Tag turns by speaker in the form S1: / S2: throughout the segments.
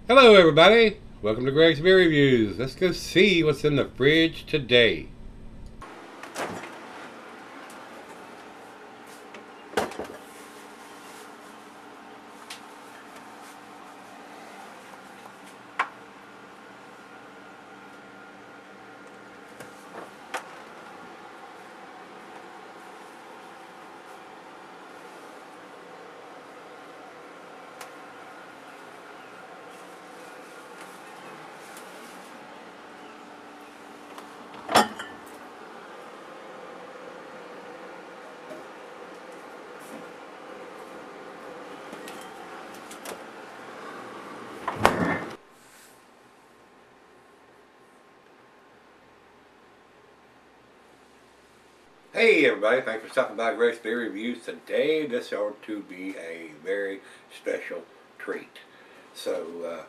S1: Hello everybody, welcome to Gregsbeerreviews. Let's go see what's in the fridge today. Hey everybody, thanks for stopping by Gregsbeerreviews. Today this ought to be a very special treat. So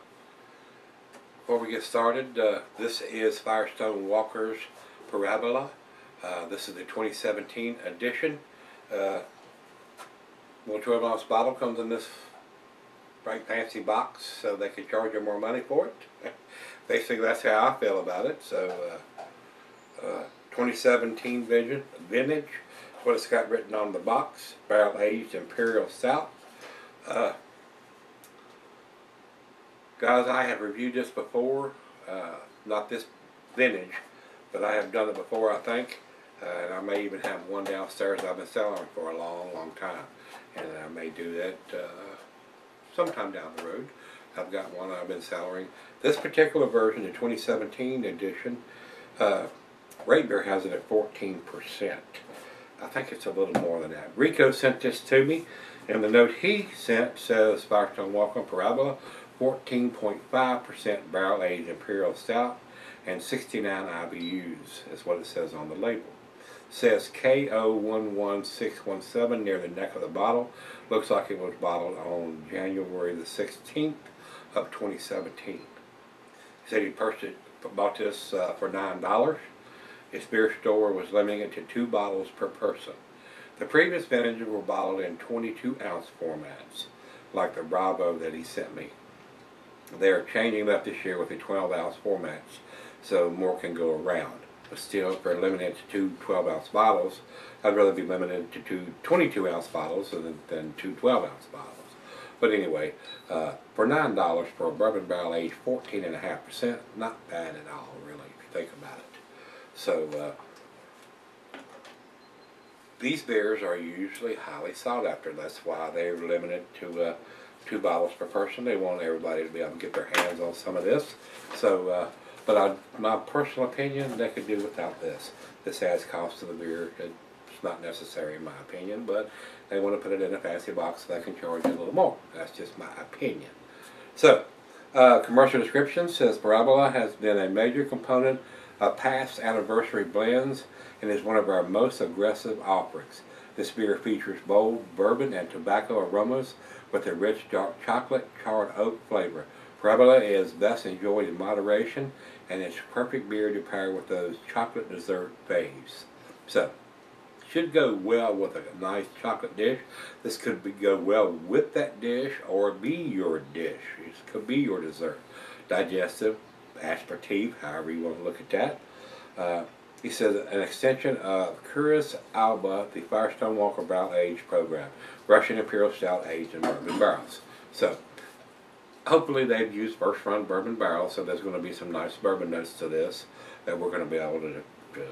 S1: before we get started, this is Firestone Walker's Parabola. This is the 2017 edition. Little 12-ounce bottle comes in this bright fancy box so they can charge you more money for it. Basically that's how I feel about it. So 2017 vintage, what it's got written on the box, barrel aged Imperial Stout. Guys, I have reviewed this before, not this vintage, but I have done it before, I think, and I may even have one downstairs I've been selling for a long time, and I may do that sometime down the road. I've got one I've been selling. This particular version, the 2017 edition, Gregsbeer has it at 14%. I think it's a little more than that. Rico sent this to me, and the note he sent says Firestone Walker Parabola, 14.5% barrel-aged Imperial Stout, and 69 IBUs is what it says on the label. It says KO11617 near the neck of the bottle. Looks like it was bottled on January the 16th of 2017. He said he bought this for $9. His beer store was limiting it to 2 bottles per person. The previous vintages were bottled in 22-ounce formats, like the Bravo that he sent me. They are changing that this year with the 12-ounce formats, so more can go around. But still, if they're limited to 2 12-ounce bottles, I'd rather be limited to 2 22-ounce bottles than 2 12-ounce bottles. But anyway, for $9 for a bourbon barrel aged 14.5%, not bad at all, really, if you think about it. So these beers are usually highly sought after. That's why they're limited to 2 bottles per person. They want everybody to be able to get their hands on some of this. So, my personal opinion, they could do without this. This adds cost to the beer. It's not necessary in my opinion, but they want to put it in a fancy box so they can charge you a little more. That's just my opinion. So, commercial description says Parabola has been a major component of past anniversary blends and is one of our most aggressive offerings. This beer features bold bourbon and tobacco aromas with a rich dark chocolate charred oak flavor. Parabola is best enjoyed in moderation, and it's perfect beer to pair with those chocolate dessert faves. So, should go well with a nice chocolate dish. This could go well with that dish or be your dish. It could be your dessert. Digestive, aperitif, however you want to look at that. He says an extension of Curacao Alba, the Firestone Walker Barrel Age program. Russian Imperial Stout aged in bourbon barrels. So, hopefully they've used first run bourbon barrels, so there's going to be some nice bourbon notes to this that we're going to be able to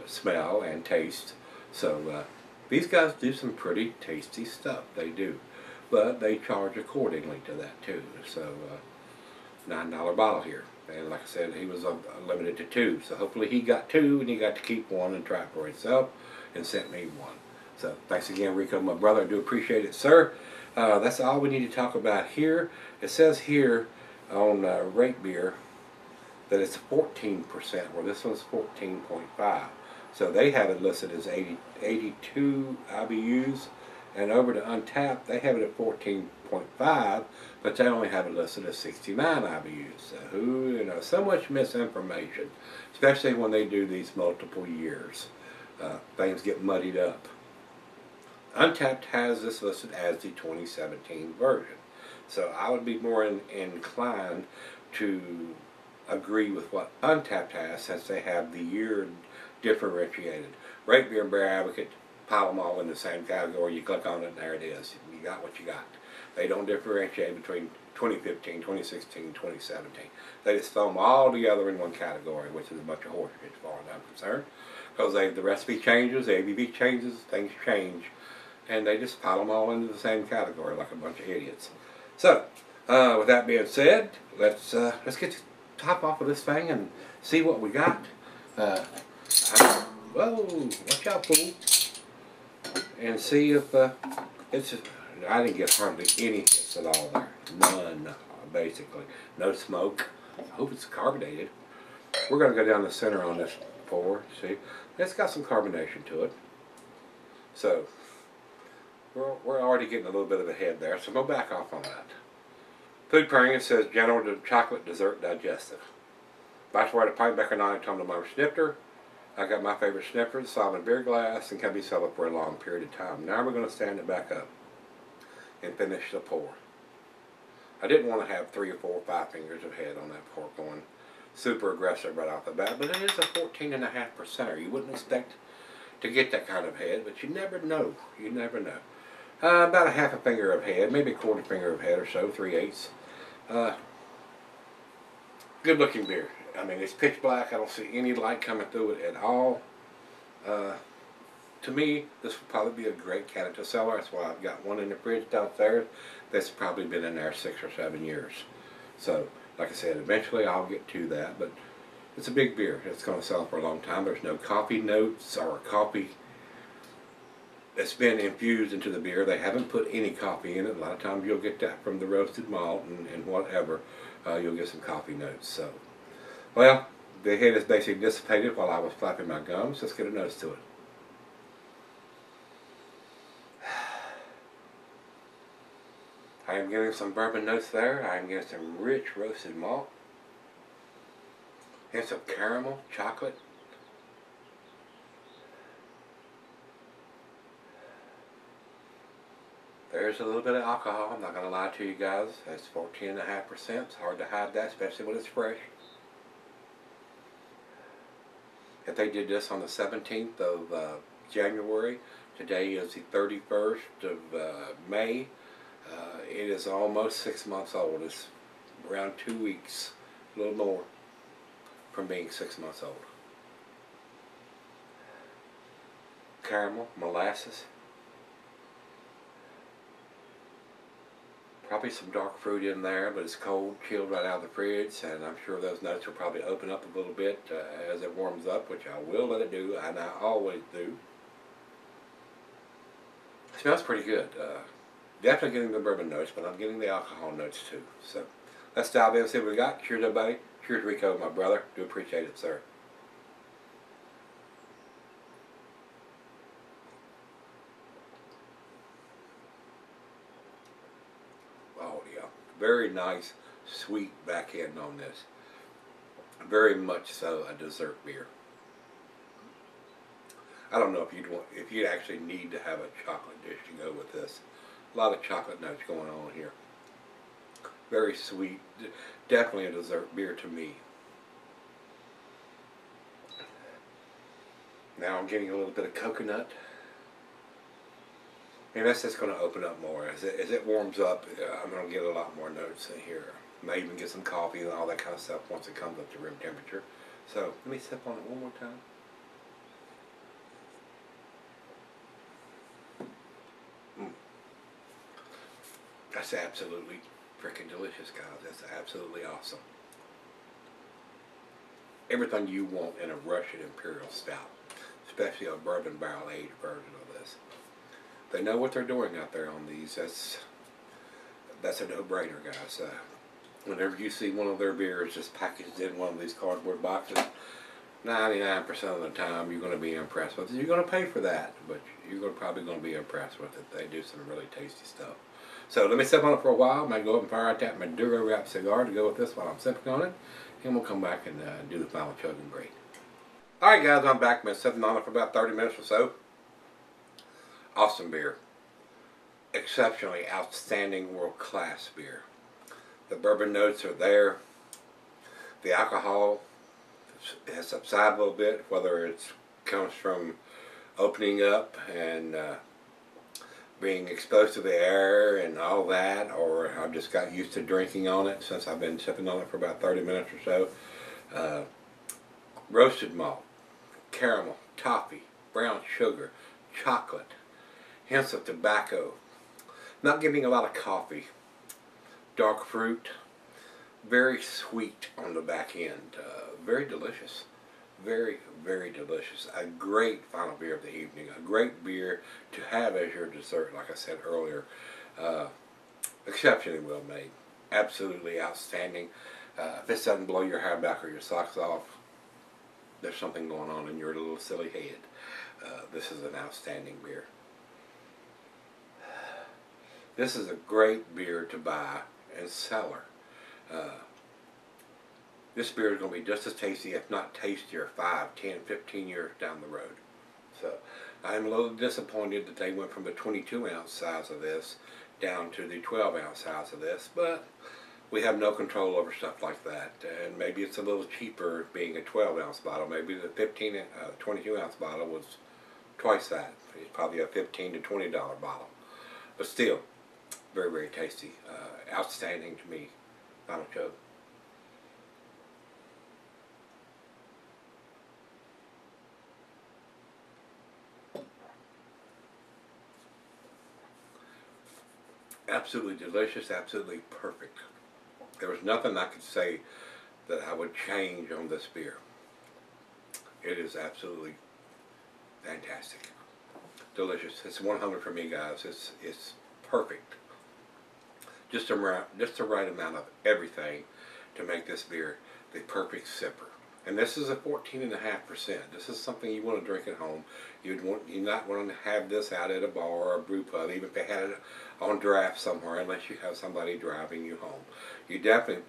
S1: smell and taste. So, these guys do some pretty tasty stuff. They do. But they charge accordingly to that too. So, $9 bottle here. And like I said, he was limited to 2. So hopefully he got 2 and he got to keep 1 and try it for himself and sent me 1. So thanks again, Rico, my brother. I do appreciate it, sir. That's all we need to talk about here. It says here on Rate Beer that it's 14%, where this one's 14.5. So they have it listed as 82 IBUs. And over to Untapped, they have it at 14.5, but they only have it listed as 69 IBUs. So so much misinformation, especially when they do these multiple years. Things get muddied up. Untapped has this listed as the 2017 version. So I would be more inclined to agree with what Untapped has, since they have the year differentiated. Gregsbeer and Beer Advocate, pile them all in the same category. You click on it and there it is. You got what you got. They don't differentiate between 2015, 2016, 2017. They just throw them all together in one category, which is a bunch of horseshit as far as I'm concerned. Because the recipe changes, the ABV changes, things change, and they just pile them all into the same category like a bunch of idiots. So, with that being said, let's get the top off of this thing and see what we got. Whoa, watch out, fool! And see if it's. I didn't get hardly any hits at all there. None, basically. No smoke. I hope it's carbonated. We're going to go down the center on this pour. See, it's got some carbonation to it. So we're already getting a little bit of a head there. So we'll back off on that. Food pairing, it says general chocolate dessert digestive. That's where the pint baker 9 tumbler snifter. I got my favorite snifter, the solid beer glass, and can be sold for a long period of time. Now we're going to stand it back up and finish the pour. I didn't want to have 3 or 4 or 5 fingers of head on that pour going super aggressive right off the bat, but it is a 14.5%. You wouldn't expect to get that kind of head, but you never know. You never know. About a half a finger of head, maybe a quarter finger of head or so, 3/8. Good looking beer. I mean, it's pitch black. I don't see any light coming through it at all. To me, this would probably be a great Canada seller. That's why I've got one in the fridge downstairs that's probably been in there 6 or 7 years. So, like I said, eventually I'll get to that, but it's a big beer. It's going to sell for a long time. There's no coffee notes or coffee that's been infused into the beer. They haven't put any coffee in it. A lot of times you'll get that from the roasted malt and whatever. You'll get some coffee notes. So, well, the head is basically dissipated while I was flapping my gums. Let's get a nose to it. I am getting some bourbon notes there. I am getting some rich roasted malt. And some caramel, chocolate. There's a little bit of alcohol. I'm not going to lie to you guys. That's 14.5%. It's hard to hide that, especially when it's fresh. If they did this on the 17th of January, today is the 31st of May. It is almost 6 months old. It's around 2 weeks, a little more, from being 6 months old. Caramel, molasses. Probably some dark fruit in there, but it's cold, chilled right out of the fridge, and I'm sure those notes will probably open up a little bit as it warms up, which I will let it do, and I always do. It smells pretty good. Definitely getting the bourbon notes, but I'm getting the alcohol notes too. So let's dive in and see what we got. Cheers, everybody. Cheers, Rico, my brother. Do appreciate it, sir. Oh, yeah. Very nice, sweet back end on this. Very much so a dessert beer. I don't know if you'd actually need to have a chocolate dish to go with this. A lot of chocolate notes going on here. Very sweet. Definitely a dessert beer to me. Now I'm getting a little bit of coconut. And that's just going to open up more. As it warms up, I'm going to get a lot more notes in here. May even get some coffee and all that kind of stuff once it comes up to room temperature. So let me sip on it one more time. That's absolutely freaking delicious, guys. That's absolutely awesome. Everything you want in a Russian Imperial Stout, especially a bourbon barrel aged version of this. They know what they're doing out there on these. That's a no-brainer, guys. Whenever you see one of their beers just packaged in one of these cardboard boxes, 99% of the time you're going to be impressed with it. You're going to pay for that, but you're probably going to be impressed with it. They do some really tasty stuff. So let me sip on it for a while. I might go up and fire out that Maduro wrap cigar to go with this while I'm sipping on it. And we'll come back and do the final chugging break. Alright guys, I'm back. Been sipping on it for about 30 minutes or so. Awesome beer. exceptionally outstanding world-class beer. The bourbon notes are there. The alcohol has subsided a little bit, whether it comes from opening up and being exposed to the air and all that, or I've just got used to drinking on it since I've been sipping on it for about 30 minutes or so. Roasted malt, caramel, toffee, brown sugar, chocolate, hints of tobacco, not getting a lot of coffee, dark fruit, very sweet on the back end, very delicious, very, very delicious. A great final beer of the evening, a great beer to have as your dessert, like I said earlier. Exceptionally well made, absolutely outstanding. If this doesn't blow your hair back or your socks off, there's something going on in your little silly head. This is an outstanding beer. This is a great beer to buy and cellar. This beer is going to be just as tasty, if not tastier, 5, 10, 15 years down the road. So I'm a little disappointed that they went from the 22-ounce size of this down to the 12-ounce size of this, but we have no control over stuff like that. And maybe it's a little cheaper being a 12-ounce bottle. Maybe the 22-ounce bottle was twice that. It's probably a $15 to $20 bottle. But still, very, very tasty. Outstanding to me. Final chug. Absolutely delicious, absolutely perfect. There was nothing I could say that I would change on this beer. It is absolutely fantastic. Delicious. It's 100 for me, guys. It's perfect. Just the right amount of everything to make this beer the perfect sipper. And this is a 14.5%. This is something you want to drink at home. You're not wanting to have this out at a bar or a brew pub, even if they had it on draft somewhere, unless you have somebody driving you home. You definitely,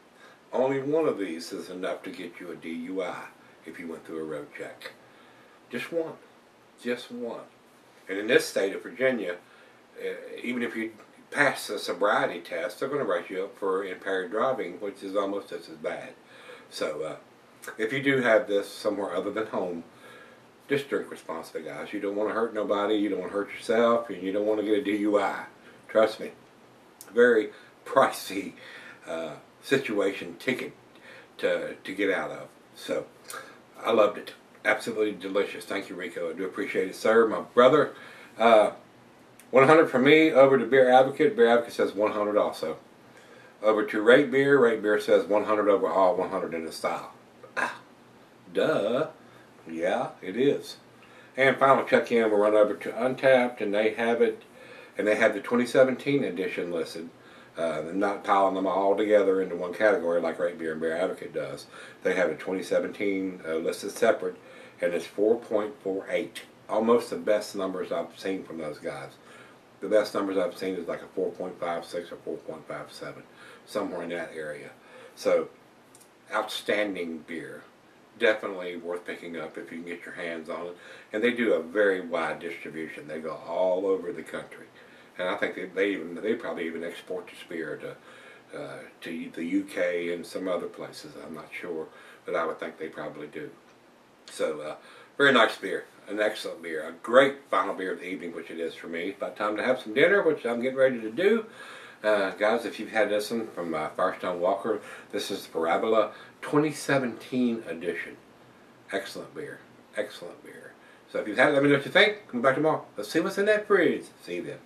S1: only one of these is enough to get you a DUI if you went through a road check. Just one. Just one. And in this state of Virginia, even if you pass the sobriety test, they're going to write you up for impaired driving, which is almost just as bad. So, if you do have this somewhere other than home, just drink responsibly, guys. You don't want to hurt nobody, you don't want to hurt yourself, and you don't want to get a DUI. Trust me. Very pricey situation ticket to get out of. So, I loved it. Absolutely delicious. Thank you, Rico. I do appreciate it, sir. My brother. 100 for me. Over to Beer Advocate. Beer Advocate says 100 also. Over to Rate Beer. Rate Beer says 100 overall, 100 in the style. Ah, duh. Yeah, it is. And final check-in, we'll run over to Untappd, and they have it, and they have the 2017 edition listed. They're not piling them all together into one category like Rate Beer and Beer Advocate does. They have a 2017 listed separate, and it's 4.48. Almost the best numbers I've seen from those guys. The best numbers I've seen is like a 4.56 or 4.57, somewhere in that area. So, outstanding beer. Definitely worth picking up if you can get your hands on it. And they do a very wide distribution. They go all over the country. And I think they probably even export this beer to the UK and some other places. I'm not sure, but I would think they probably do. So, very nice beer. An excellent beer. A great final beer of the evening, which it is for me. About time to have some dinner, which I'm getting ready to do. Guys, if you've had this one from Firestone Walker, this is the Parabola 2017 edition. Excellent beer. Excellent beer. So if you've had it, let me know what you think. Come back tomorrow. Let's see what's in that fridge. See you then.